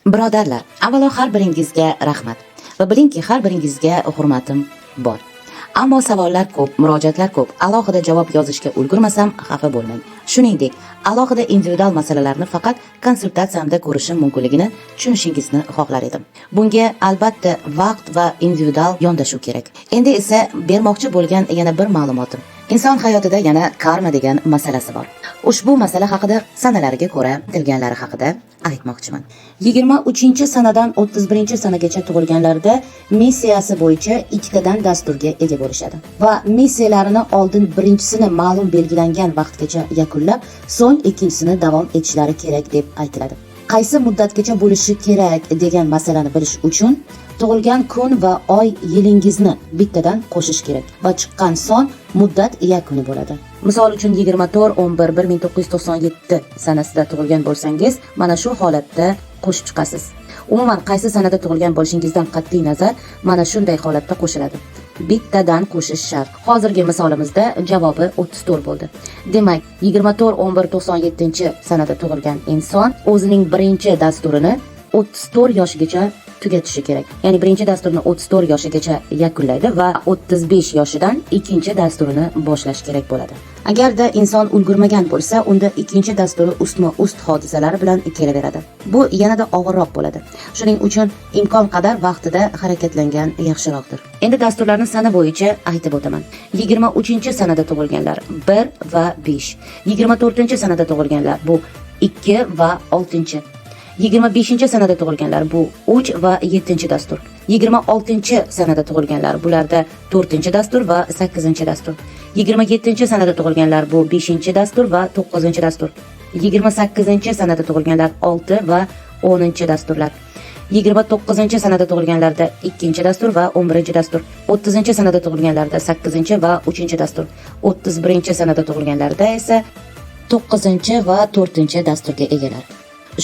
Birodarlar, avvalo har biringizga rahmat va bilingki, har biringizga hurmatim bor. Ammo savollar ko'p, murojaatlar ko'p. Alohida javob yozishga ulgurmasam, xafa bo'lmang. Shuningdek, alohida individual masalalarni faqat konsultatsiyamda ko'rishim mumkinligini tushunishingizni xohlar edim. Bunga albatta vaqt va individual yondashuv kerak. Endi esa bermoqchi bo'lgan yana bir ma'lumotim. Inson hayotida yana karma degan masalasi bor. Ushbu masala haqida sanalariga ko'ra aytilganlari haqida aytmoqchiman. 23-sanadan 31-sanagacha tug'ilganlarda missiyasi bo'yicha ikkitadan dasturga ega bo'lishadi va missiyalarini oldin birinchisini ma'lum belgilangan vaqtgacha yakunlab, so'ng ikkinchisini davom etishlari kerak deb aytiladi. Qaysi muddatgacha bo'lishi kerak degan masalani bilish uchun tug'ilgan kun va oy yilingizni bittadan qo'shish kerak va chiqqan son muddat yakuni bo'ladi. Misol uchun 24/11/1997 sanasida tug'ilgan bo'lsangiz, mana shu holatda qo'shib chiqasiz. Umuman qaysi sanada tug'ilgan bo'lishingizdan qat'iy nazar, mana shunday holatda qo'shiladi. Bittadan qo'shish shart. Hozirgi misolimizda javobi 34 bo'ldi. Demak, 24/11/97 sanada tug'ilgan inson o'zining birinchi dasturini 34 yoshgacha tugatishi kerak. Ya'ni birinchi dasturni 34 yoshigacha yakunlaydi va 35 yoshidan ikkinchi dasturini boshlash kerak bo'ladi. Agarda inson ulgurmagan bo'lsa, unda ikkinchi dasturi ustma-ust hodisalari bilan kelaveradi. Bu yanada og'irroq bo'ladi. Shuning uchun imkon qadar vaqtida harakatlangan yaxshiroqdir. Endi dasturlarni sana bo'yicha aytib o'taman. 23-sanada tug'ilganlar 1 va 5. 24-sanada tug'ilganlar bu 2 va 6. 25-sanada tug'ilganlar bu 3 va 7 dastur. 26-sanada tug'ilganlar bularda 4-dastur va 8-dastur. 27-sanada tug'ilganlar bu 5-dastur va 9-dastur. 28-sanada tug'ilganlar 6 va 10-dasturlar. 29-sanada tug'ilganlarda 2-dastur va 11-dastur. 30-sanada tug'ilganlarda 8 va 3-dastur. 31-sanada tug'ilganlarda esa 9 va 4-dasturga egalar.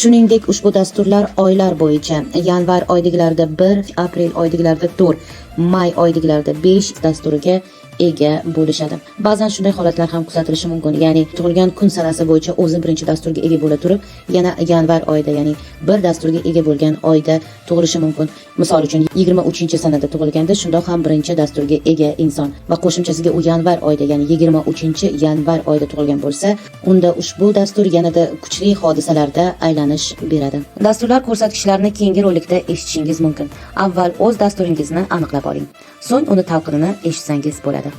Shuningdek, ushbu dasturlar oylar bo'yicha yanvar oydagilarda 1, aprel oydagilarda 4, may oydagilarda 5 dasturiga ega bo'lishadi. Ba'zan shunday holatlar ham kuzatilishi mumkin. Ya'ni tug'ilgan kun sanasi bo'yicha o'zi birinchi dasturga ega bo'la turib, yana yanvar oyida, ya'ni bir dasturga ega bo'lgan oyda tug'ilishi mumkin. Misol uchun 23-sanada tug'ilganda shundoq ham birinchi dasturga ega inson va qo'shimchasiga u yanvar oyida, ya'ni 23-yanvar oyida tug'ilgan bo'lsa, unda ushbu dastur yanada kuchli hodisalarda aylanish beradi. Dasturlar ko'rsatkichlarini keyingi rolikda eshitishingiz mumkin. Avval o'z dasturingizni aniqlab oling. So'ng uni talqinini eshitsangiz bo'ladi.